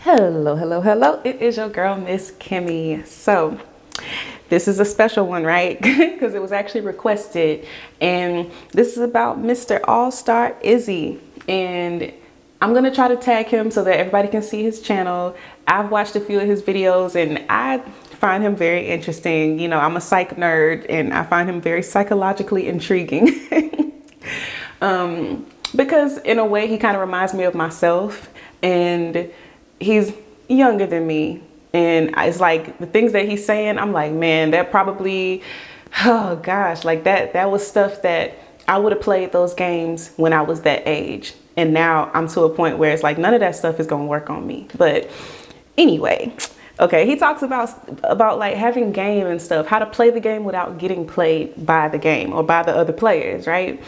Hello, hello, hello. It is your girl, Miss Kimmy. So this is a special one, right? Because it was actually requested. And this is about Mr. Allstar Issy. And I'm going to try to tag him so that everybody can see his channel. I've watched a few of his videos and I find him very interesting. You know, I'm a psych nerd and I find him very psychologically intriguing. Because in a way, he kind of reminds me of myself. And he's younger than me, and it's like the things that he's saying, I'm like, man, that probably, oh gosh, like that was stuff that I would have played those games when I was that age. And now I'm to a point where it's like none of that stuff is gonna work on me. But anyway, okay, he talks about like having game and stuff, how to play the game without getting played by the game or by the other players, right?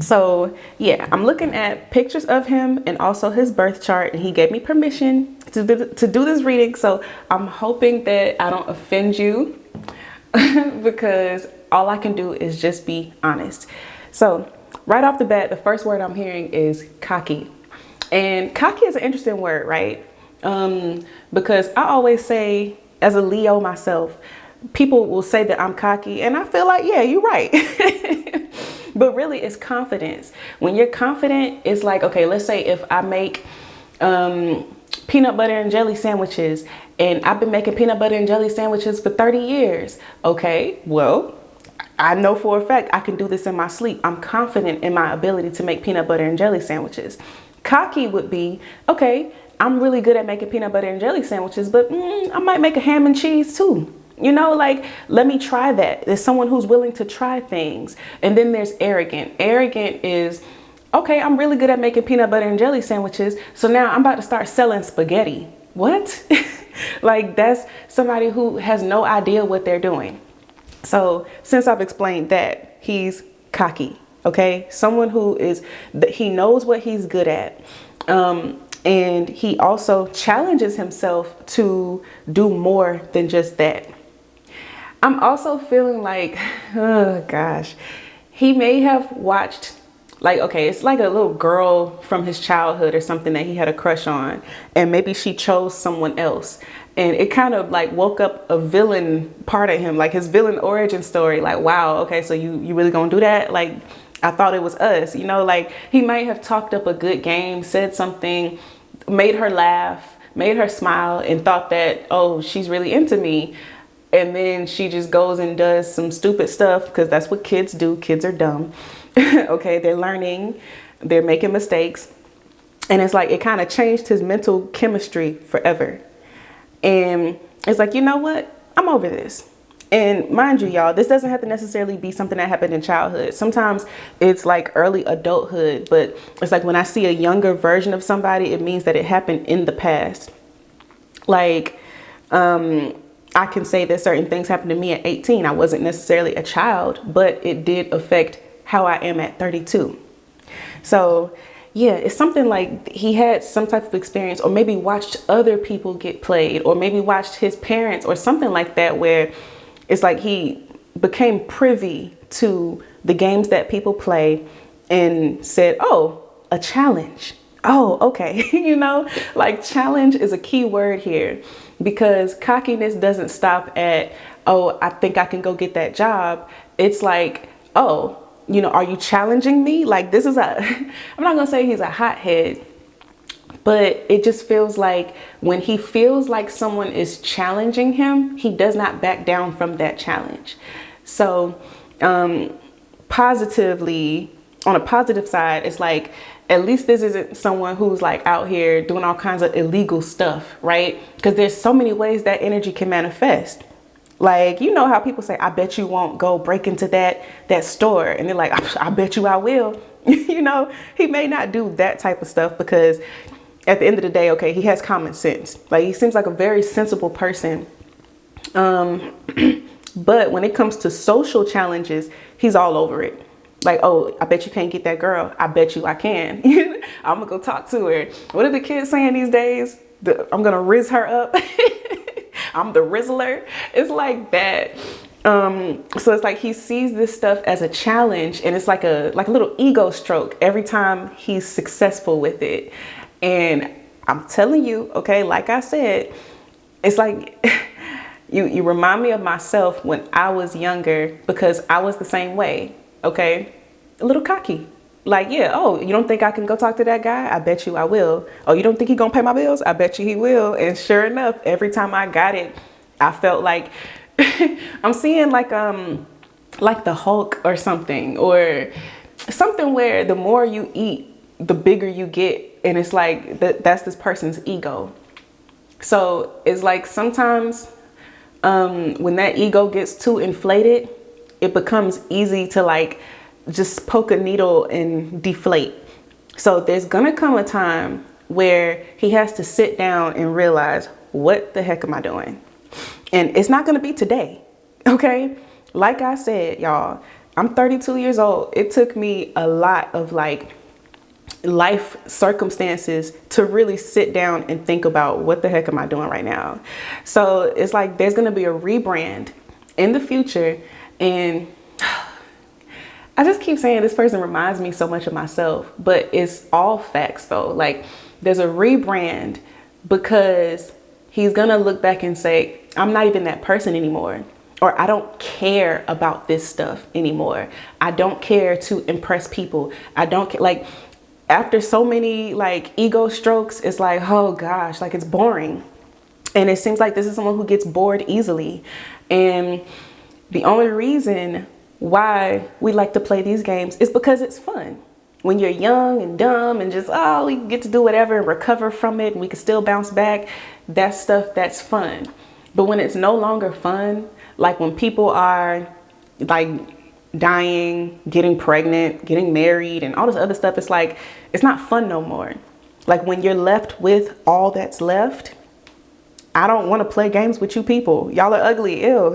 So yeah, I'm looking at pictures of him and also his birth chart, and he gave me permission to do this reading. So I'm hoping that I don't offend you because all I can do is just be honest. So right off the bat, the first word I'm hearing is cocky. And cocky is an interesting word, right? Because I always say, as a Leo myself, people will say that I'm cocky, and I feel like, yeah, you're right. But really, it's confidence. When you're confident, it's like, okay, let's say if I make peanut butter and jelly sandwiches, and I've been making peanut butter and jelly sandwiches for 30 years. Okay, well, I know for a fact I can do this in my sleep. I'm confident in my ability to make peanut butter and jelly sandwiches. Cocky would be, okay, I'm really good at making peanut butter and jelly sandwiches, but I might make a ham and cheese too. You know, like, let me try that. There's someone who's willing to try things. And then there's arrogant. Arrogant is, okay, I'm really good at making peanut butter and jelly sandwiches, so now I'm about to start selling spaghetti. What? Like, that's somebody who has no idea what they're doing. So since I've explained that, he's cocky, okay? Someone who is, he knows what he's good at. And he also challenges himself to do more than just that. I'm also feeling like, oh gosh, he may have watched, like, okay, it's like a little girl from his childhood or something that he had a crush on, and maybe she chose someone else, and it kind of like woke up a villain part of him, like his villain origin story. Like, wow, okay, so you really gonna do that? Like, I thought it was us, you know. Like, he might have talked up a good game, said something, made her laugh, made her smile, and thought that, oh, she's really into me. And then she just goes and does some stupid stuff, because that's what kids do. Kids are dumb. Okay, they're learning, they're making mistakes. And it's like, it kind of changed his mental chemistry forever. And it's like, you know what? I'm over this. And mind you, y'all, this doesn't have to necessarily be something that happened in childhood. Sometimes it's like early adulthood, but it's like when I see a younger version of somebody, it means that it happened in the past. Like, I can say that certain things happened to me at 18. I wasn't necessarily a child, but it did affect how I am at 32. So yeah, it's something like he had some type of experience, or maybe watched other people get played, or maybe watched his parents or something like that, where it's like he became privy to the games that people play and said, oh, a challenge. Oh, okay. You know, like, challenge is a key word here, because cockiness doesn't stop at, oh, I think I can go get that job. It's like, oh, you know, are you challenging me? Like, this is I'm not gonna say he's a hothead, but it just feels like when he feels like someone is challenging him, he does not back down from that challenge. So positively, on a positive side, it's like, at least this isn't someone who's like out here doing all kinds of illegal stuff, right? Because there's so many ways that energy can manifest. Like, you know how people say, I bet you won't go break into that store. And they're like, I bet you I will. You know, he may not do that type of stuff, because at the end of the day, okay, he has common sense. Like, he seems like a very sensible person. But when it comes to social challenges, he's all over it. Like, oh, I bet you can't get that girl. I bet you I can. I'm gonna go talk to her. What are the kids saying these days? I'm gonna rizz her up. I'm the rizzler. It's like that. So it's like he sees this stuff as a challenge, and it's like a little ego stroke every time he's successful with it. And I'm telling you, okay, like I said, it's like you remind me of myself when I was younger, because I was the same way, okay? A little cocky. Like, yeah, oh, you don't think I can go talk to that guy? I bet you I will. Oh, you don't think he gonna pay my bills? I bet you he will. And sure enough, every time I got it, I felt like I'm seeing like the Hulk or something where the more you eat, the bigger you get. And it's like that's this person's ego. So it's like sometimes when that ego gets too inflated, it becomes easy to like just poke a needle and deflate. So there's gonna come a time where he has to sit down and realize, what the heck am I doing? And it's not gonna be today, okay? Like I said, y'all, I'm 32 years old. It took me a lot of like life circumstances to really sit down and think about, what the heck am I doing right now? So it's like there's gonna be a rebrand in the future, and I just keep saying this person reminds me so much of myself, but it's all facts though. Like there's a rebrand because he's gonna look back and say, I'm not even that person anymore. Or I don't care about this stuff anymore. I don't care to impress people. I don't care. Like after so many like ego strokes, it's like, oh gosh, like it's boring. And it seems like this is someone who gets bored easily. And the only reason why we like to play these games is because it's fun. When you're young and dumb and just, oh, we get to do whatever and recover from it and we can still bounce back, that's stuff that's fun. But when it's no longer fun, like when people are like dying, getting pregnant, getting married and all this other stuff, it's like, it's not fun no more. Like when you're left with all that's left, I don't want to play games with you people. Y'all are ugly, ew.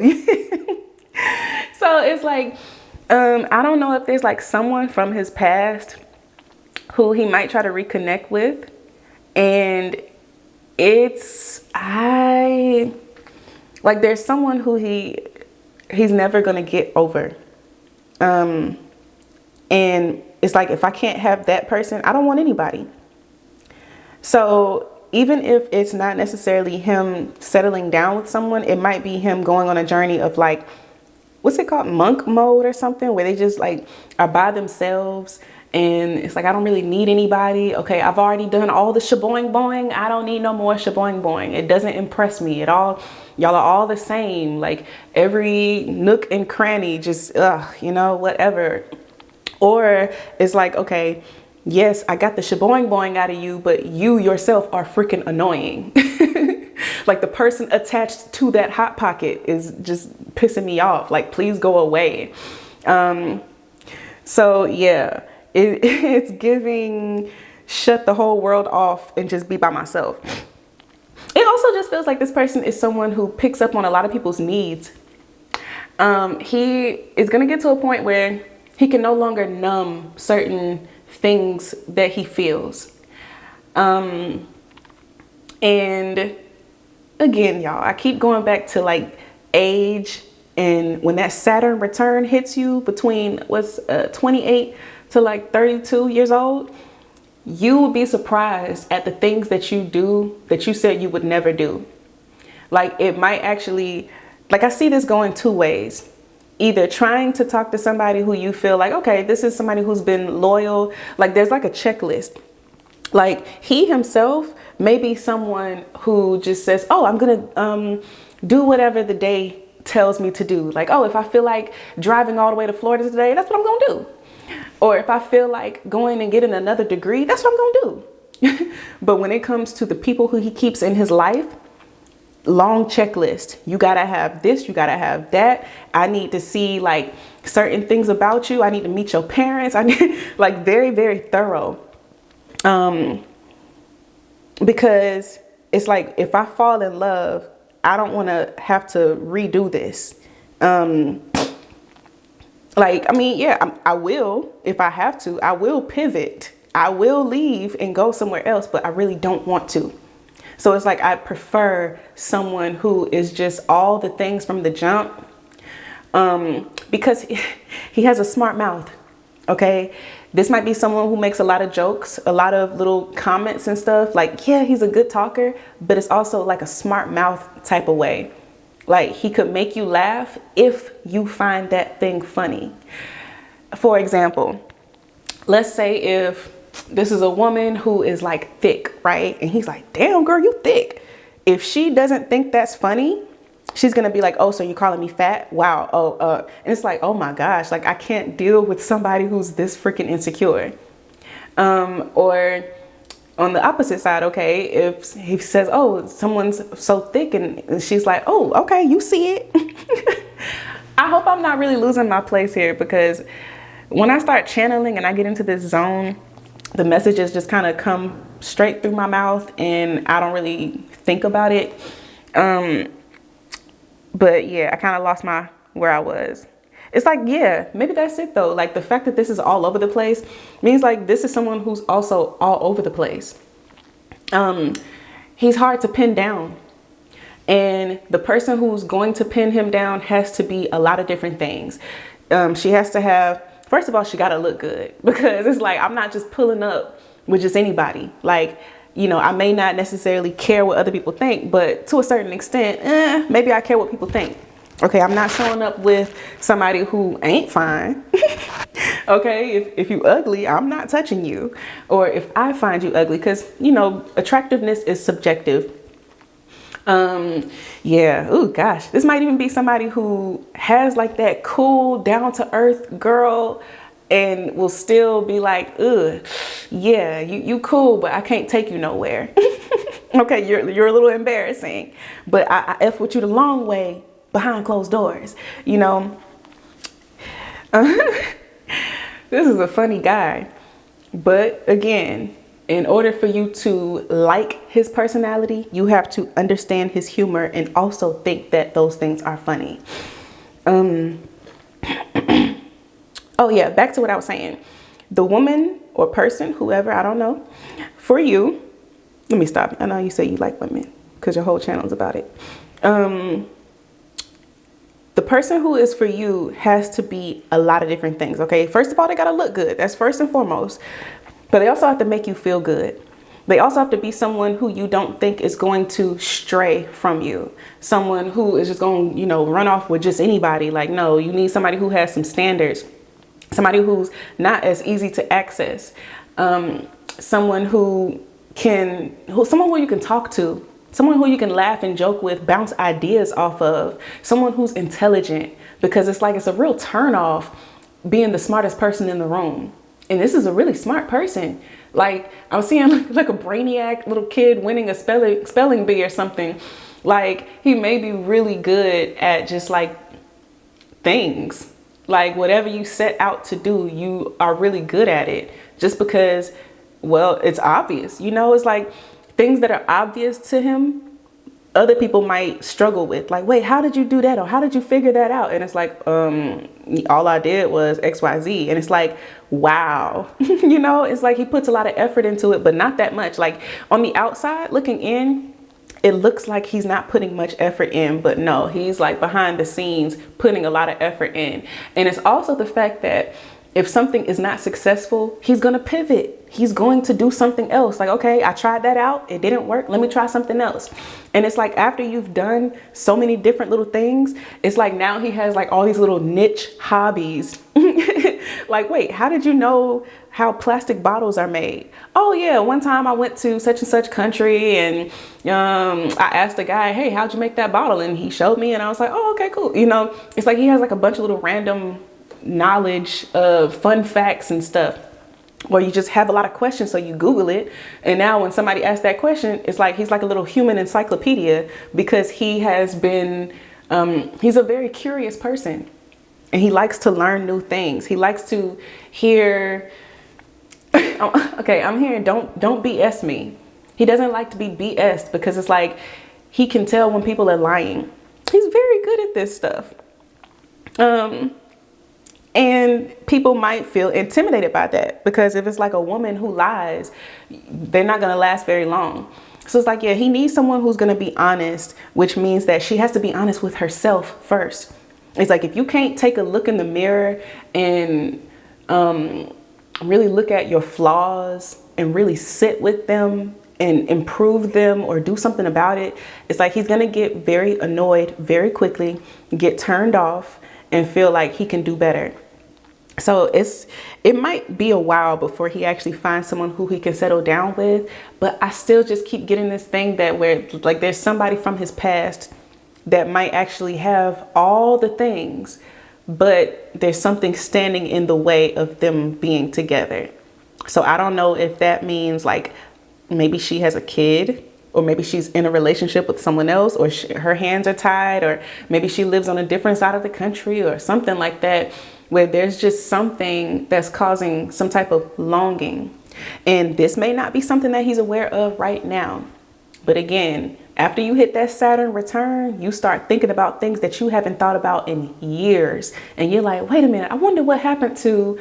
So it's like, I don't know if there's like someone from his past who he might try to reconnect with. And there's someone who he's never going to get over. And it's like, if I can't have that person, I don't want anybody. So even if it's not necessarily him settling down with someone, it might be him going on a journey of like, what's it called? Monk mode or something, where they just like are by themselves. And it's like, I don't really need anybody. Okay, I've already done all the shaboing boing. I don't need no more shaboing boing. It doesn't impress me at all. Y'all are all the same. Like every nook and cranny, just, whatever. Or it's like, okay, yes, I got the shaboing boing out of you, but you yourself are freaking annoying. Like the person attached to that hot pocket is just pissing me off. Like, please go away. So yeah, it's giving shut the whole world off and just be by myself. It also just feels like this person is someone who picks up on a lot of people's needs. He is going to get to a point where he can no longer numb certain things that he feels. And again, y'all, I keep going back to like age, and when that Saturn return hits you between 28 to like 32 years old, you will be surprised at the things that you do that you said you would never do. Like it might actually, like I see this going two ways. Either trying to talk to somebody who you feel like, okay, this is somebody who's been loyal. Like there's like a checklist. Like he himself may be someone who just says, oh, I'm going to do whatever the day tells me to do. Like, oh, if I feel like driving all the way to Florida today, that's what I'm going to do. Or if I feel like going and getting another degree, that's what I'm going to do. But when it comes to the people who he keeps in his life, long checklist. You got to have this, you got to have that. I need to see like certain things about you. I need to meet your parents. I need like very, very thorough. Because it's like, if I fall in love, I don't want to have to redo this. Like, I mean, yeah, I will, if I have to, I will pivot. I will leave and go somewhere else, but I really don't want to. So it's like, I prefer someone who is just all the things from the jump, because he has a smart mouth. Okay, this might be someone who makes a lot of jokes, a lot of little comments and stuff. Like, yeah, he's a good talker, but it's also like a smart mouth type of way. Like, he could make you laugh if you find that thing funny. For example, let's say if this is a woman who is like thick, right? And he's like, damn, girl, you thick. If she doesn't think that's funny, she's going to be like, oh, so you calling me fat? Wow. And it's like, oh my gosh, like I can't deal with somebody who's this freaking insecure. Or on the opposite side, okay, if he says, oh, someone's so thick, and she's like, oh, okay, you see it. I hope I'm not really losing my place here, because when I start channeling and I get into this zone, the messages just kind of come straight through my mouth and I don't really think about it. But yeah, I kind of lost where I was. It's like, yeah, maybe that's it though. Like the fact that this is all over the place means like this is someone who's also all over the place. He's hard to pin down. And the person who's going to pin him down has to be a lot of different things. She has to have, first of all, she got to look good, because it's like, I'm not just pulling up with just anybody. Like, you know, I may not necessarily care what other people think, but to a certain extent, maybe I care what people think. Okay, I'm not showing up with somebody who ain't fine. Okay, if you ugly, I'm not touching you. Or if I find you ugly, because, you know, attractiveness is subjective. Yeah, oh gosh, this might even be somebody who has like that cool, down to earth girl and will still be like, ugh, yeah, you cool, but I can't take you nowhere. Okay, you're a little embarrassing, but I F with you the long way behind closed doors, you know. This is a funny guy, but again, in order for you to like his personality, you have to understand his humor and also think that those things are funny. Oh yeah, back to what I was saying. The woman or person, whoever, I don't know, for you, let me stop. I know you say you like women because your whole channel is about it. The person who is for you has to be a lot of different things, okay? First of all, they gotta look good. That's first and foremost. But they also have to make you feel good. They also have to be someone who you don't think is going to stray from you. Someone who is just going, you know, run off with just anybody. Like, no, you need somebody who has some standards. Somebody who's not as easy to access. Someone who you can talk to. Someone who you can laugh and joke with, bounce ideas off of. Someone who's intelligent, because it's like it's a real turn off being the smartest person in the room. And this is a really smart person. Like, I'm seeing like a brainiac little kid winning a spelling bee or something. Like, he may be really good at just like things. Like, whatever you set out to do, you are really good at it. Just because, well, it's obvious. You know, it's like things that are obvious to him, other people might struggle with. Like, wait, how did you do that? Or how did you figure that out? And it's like, all I did was XYZ. And it's like, wow. You know, it's like he puts a lot of effort into it, but not that much. Like, on the outside looking in, it looks like he's not putting much effort in, but no, he's like behind the scenes putting a lot of effort in. And it's also the fact that if something is not successful, he's going to pivot. He's going to do something else. Like, okay, I tried that out. It didn't work. Let me try something else. And it's like, after you've done so many different little things, it's like now he has like all these little niche hobbies. Like, wait, how did you know how plastic bottles are made? Oh yeah, one time I went to such and such country and I asked the guy, hey, how'd you make that bottle? And he showed me and I was like, oh, okay, cool. You know, it's like he has like a bunch of little random knowledge of fun facts and stuff, or you just have a lot of questions, so you Google it, and now when somebody asks that question, it's like he's like a little human encyclopedia, because he has been he's a very curious person, and he likes to learn new things. He likes to hear okay, I'm hearing don't BS me. He doesn't like to be BS'd, because it's like he can tell when people are lying. He's very good at this stuff. And people might feel intimidated by that, because if it's like a woman who lies, they're not going to last very long. So it's like, yeah, he needs someone who's going to be honest, which means that she has to be honest with herself first. It's like, if you can't take a look in the mirror and really look at your flaws and really sit with them and improve them or do something about it, it's like he's gonna get very annoyed very quickly, get turned off, and feel like he can do better. So it might be a while before he actually finds someone who he can settle down with, but I still just keep getting this thing that where like there's somebody from his past that might actually have all the things, but there's something standing in the way of them being together. So I don't know if that means like maybe she has a kid, or maybe she's in a relationship with someone else, or her hands are tied, or maybe she lives on a different side of the country or something like that, where there's just something that's causing some type of longing. And this may not be something that he's aware of right now. But again, after you hit that Saturn return, you start thinking about things that you haven't thought about in years. And you're like, wait a minute, I wonder what happened to,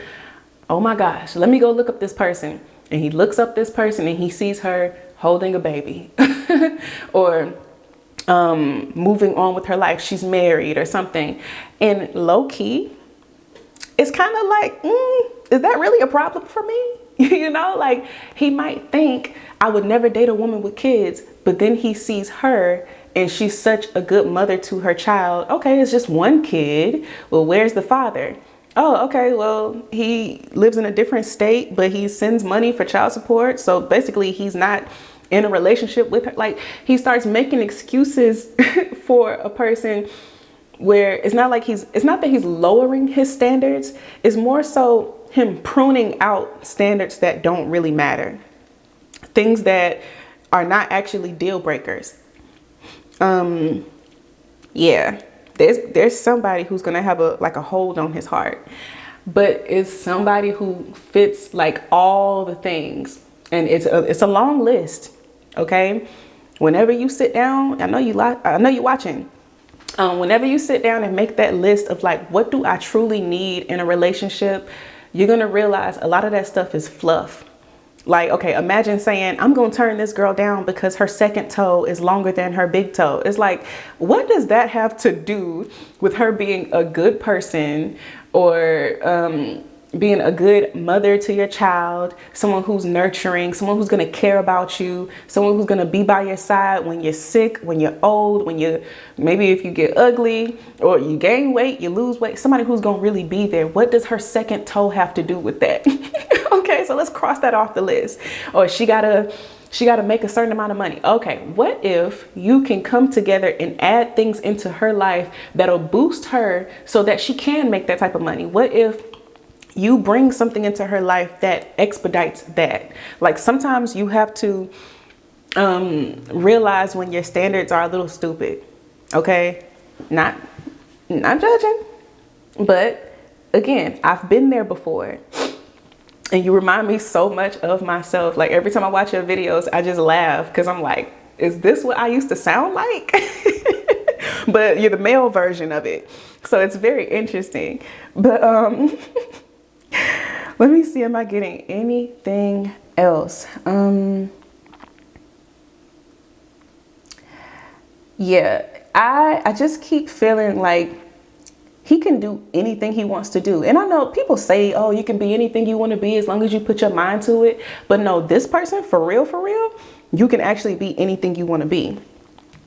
oh my gosh, let me go look up this person. And he looks up this person and he sees her holding a baby or moving on with her life. She's married or something. And low key, it's kind of like, is that really a problem for me? You know, like he might think I would never date a woman with kids, but then he sees her and she's such a good mother to her child. Okay, it's just one kid. Well, where's the father? Oh, okay, well, he lives in a different state, but he sends money for child support. So basically he's not in a relationship with her. Like he starts making excuses for a person where it's not that he's lowering his standards. It's more so him pruning out standards that don't really matter. Things that are not actually deal breakers. Yeah, there's somebody who's going to have a hold on his heart, but it's somebody who fits like all the things. And it's a long list. Okay. Whenever you sit down, I know you're watching. Whenever you sit down and make that list of like, what do I truly need in a relationship? You're going to realize a lot of that stuff is fluff. Like, okay, imagine saying, I'm going to turn this girl down because her second toe is longer than her big toe. It's like, what does that have to do with her being a good person or being a good mother to your child, someone who's nurturing, someone who's going to care about you, someone who's going to be by your side when you're sick, when you're old, maybe if you get ugly or you gain weight, you lose weight, somebody who's going to really be there. What does her second toe have to do with that? Okay, so let's cross that off the list. Or she gotta make a certain amount of money. Okay, what if you can come together and add things into her life that'll boost her so that she can make that type of money? What if you bring something into her life that expedites that? Like sometimes you have to realize when your standards are a little stupid. Okay, not judging, but again, I've been there before. And you remind me so much of myself. Like every time I watch your videos, I just laugh because I'm like, is this what I used to sound like? But you're the male version of it. So it's very interesting. But let me see, am I getting anything else? Yeah, I just keep feeling like he can do anything he wants to do. And I know people say, oh, you can be anything you want to be as long as you put your mind to it. But no, this person, for real, you can actually be anything you want to be.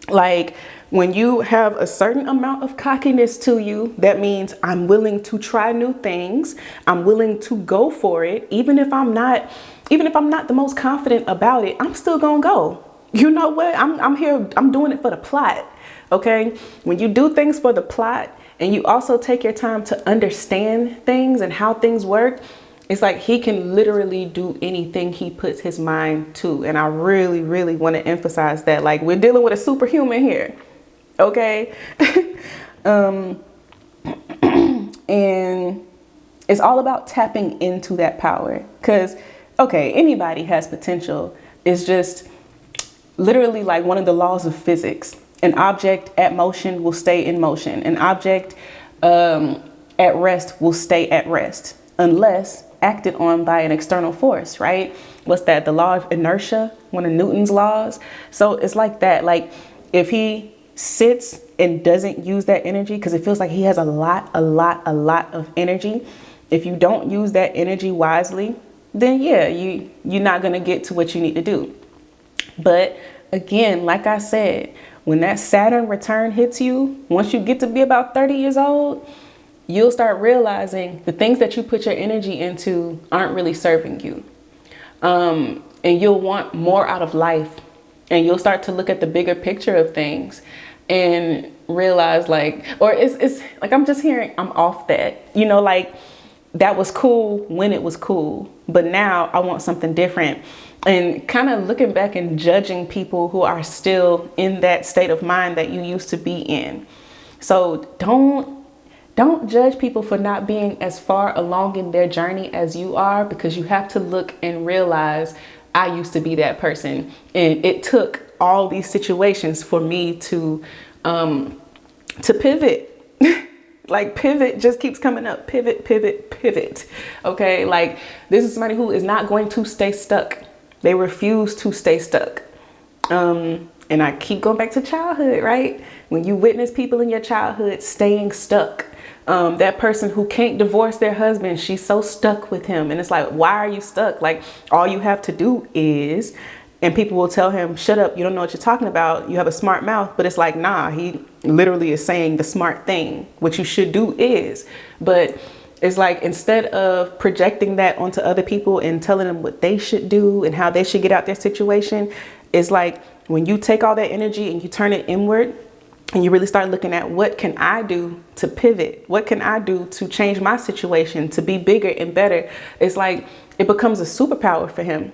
Like when you have a certain amount of cockiness to you, that means I'm willing to try new things. I'm willing to go for it. Even if I'm not the most confident about it, I'm still going to go. You know what? I'm here. I'm doing it for the plot. Okay. When you do things for the plot, and you also take your time to understand things and how things work, it's like he can literally do anything he puts his mind to. And I really, really want to emphasize that. Like we're dealing with a superhuman here. Okay. And it's all about tapping into that power. Because, okay, anybody has potential. It's just literally like one of the laws of physics. An object at motion will stay in motion. An object at rest will stay at rest unless acted on by an external force, right? What's that? The law of inertia, one of Newton's laws. So it's like that. Like if he sits and doesn't use that energy because it feels like he has a lot of energy, If you don't use that energy wisely, then yeah, you're not going to get to what you need to do. But again, like I said, when that Saturn return hits you, once you get to be about 30 years old, you'll start realizing the things that you put your energy into aren't really serving you. And you'll want more out of life, and you'll start to look at the bigger picture of things and realize it's like, I'm just hearing I'm off that, like that was cool when it was cool, but now I want something different. And kind of looking back and judging people who are still in that state of mind that you used to be in. So don't judge people for not being as far along in their journey as you are, because you have to look and realize, I used to be that person, and it took all these situations for me to pivot. Like pivot just keeps coming up. Pivot. Okay. Like, this is somebody who is not going to stay stuck. They refuse to stay stuck. And I keep going back to childhood, right? When you witness people in your childhood staying stuck, that person who can't divorce their husband, she's so stuck with him. And it's like, why are you stuck? Like, all you have to do is, and people will tell him, shut up, you don't know what you're talking about, you have a smart mouth. But it's like, nah, he literally is saying the smart thing. What you should do is. But it's like, instead of projecting that onto other people and telling them what they should do and how they should get out their situation, it's like, when you take all that energy and you turn it inward, and you really start looking at, what can I do to pivot? What can I do to change my situation, to be bigger and better? It's like, it becomes a superpower for him.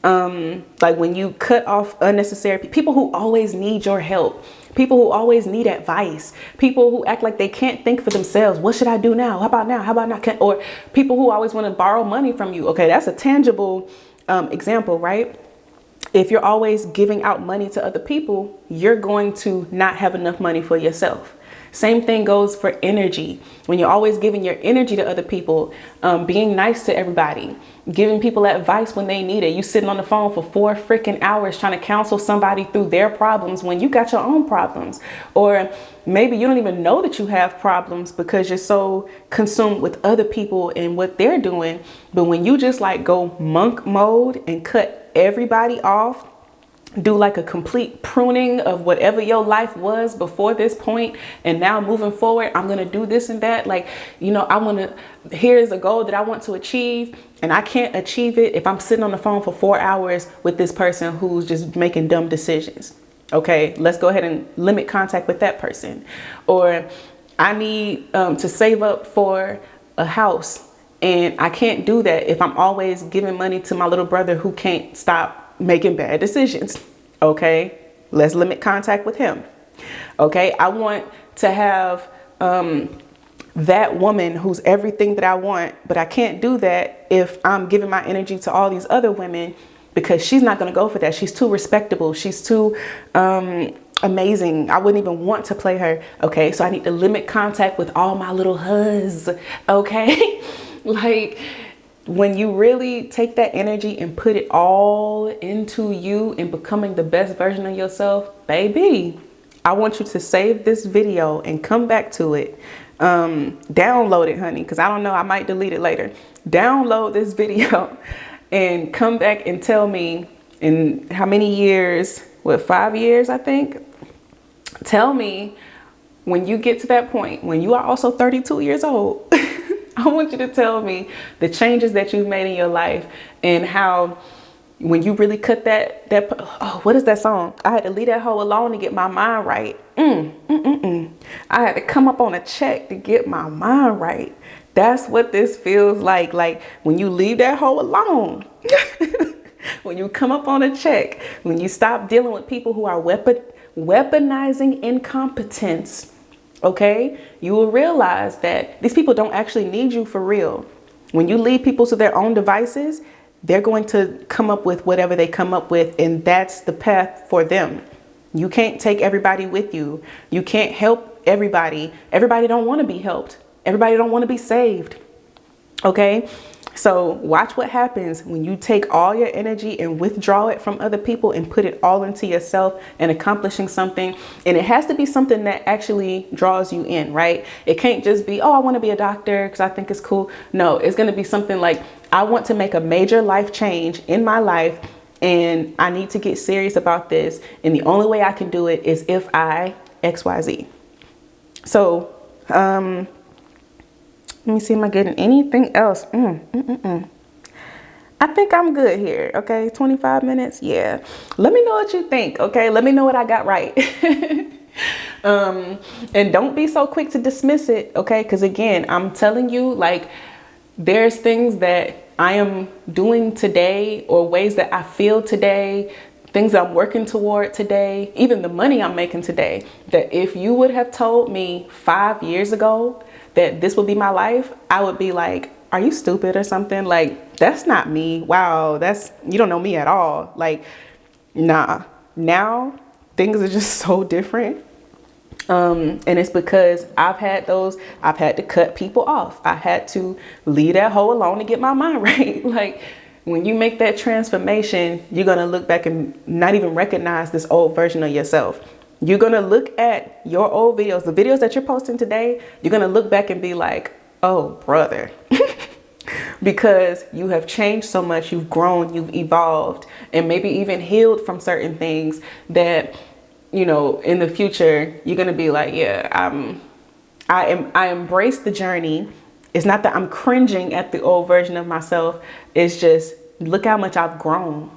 Like, when you cut off unnecessary people who always need your help, people who always need advice, people who act like they can't think for themselves. What should I do now? How about now? How about not? Or people who always want to borrow money from you. Okay, that's a tangible example, right? If you're always giving out money to other people, you're going to not have enough money for yourself. Same thing goes for energy. When you're always giving your energy to other people, being nice to everybody, giving people advice when they need it. You sitting on the phone for 4 freaking hours trying to counsel somebody through their problems when you got your own problems. Or maybe you don't even know that you have problems because you're so consumed with other people and what they're doing. But when you just like go monk mode and cut everybody off, do like a complete pruning of whatever your life was before this point, and now moving forward, I'm going to do this and that. Like, here's a goal that I want to achieve, and I can't achieve it if I'm sitting on the phone for 4 hours with this person who's just making dumb decisions. Okay, let's go ahead and limit contact with that person. Or I need to save up for a house, and I can't do that if I'm always giving money to my little brother who can't stop making bad decisions. Okay, let's limit contact with him. Okay, I want to have that woman who's everything that I want, but I can't do that if I'm giving my energy to all these other women, because she's not going to go for that. She's too respectable. She's too amazing. I wouldn't even want to play her. Okay, so I need to limit contact with all my little huzz. Okay, like, when you really take that energy and put it all into you and becoming the best version of yourself, baby, I want you to save this video and come back to it. Download it, honey, because I don't know, I might delete it later. Download this video and come back and tell me in how many years, 5 years, I think. Tell me, when you get to that point, when you are also 32 years old, I want you to tell me the changes that you've made in your life, and how when you really cut what is that song? I had to leave that hoe alone to get my mind right. I had to come up on a check to get my mind right. That's what this feels like. Like, when you leave that hoe alone, when you come up on a check, when you stop dealing with people who are weaponizing incompetence. Okay, you will realize that these people don't actually need you for real. When you leave people to their own devices, they're going to come up with whatever they come up with, and that's the path for them. You can't take everybody with you. You can't help everybody. Everybody don't want to be helped. Everybody don't want to be saved. Okay, So watch what happens when you take all your energy and withdraw it from other people and put it all into yourself and accomplishing something. And it has to be something that actually draws you in, right? It can't just be, oh, I want to be a doctor because I think it's cool. No, it's going to be something like, I want to make a major life change in my life and I need to get serious about this. And the only way I can do it is if I XYZ. So, let me see, am I getting anything else? I think I'm good here. Okay, 25 minutes. Yeah. Let me know what you think. Okay, let me know what I got right. And don't be so quick to dismiss it. Okay, because again, I'm telling you, like, there's things that I am doing today or ways that I feel today, things I'm working toward today, even the money I'm making today, that if you would have told me 5 years ago that this would be my life, I would be like, are you stupid or something? Like, that's not me. Wow, you don't know me at all. Like, nah. Now things are just so different. And it's because I've had to cut people off. I had to leave that hole alone to get my mind right. Like, when you make that transformation, you're going to look back and not even recognize this old version of yourself. You're going to look at your old videos, the videos that you're posting today. You're going to look back and be like, oh, brother, because you have changed so much. You've grown, you've evolved, and maybe even healed from certain things that, you know, in the future, you're going to be like, yeah, I embrace the journey. It's not that I'm cringing at the old version of myself. It's just, look how much I've grown.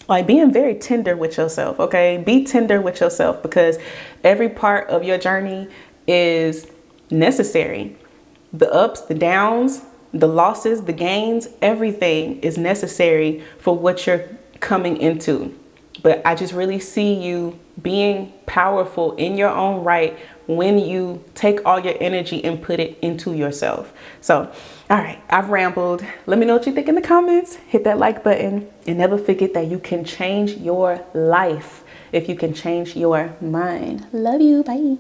Like, being very tender with yourself, okay? Be tender with yourself because every part of your journey is necessary. The ups, the downs, the losses, the gains, everything is necessary for what you're coming into. But I just really see you being powerful in your own right when you take all your energy and put it into yourself. So, all right, I've rambled. Let me know what you think in the comments. Hit that like button and never forget that you can change your life if you can change your mind. Love you. Bye.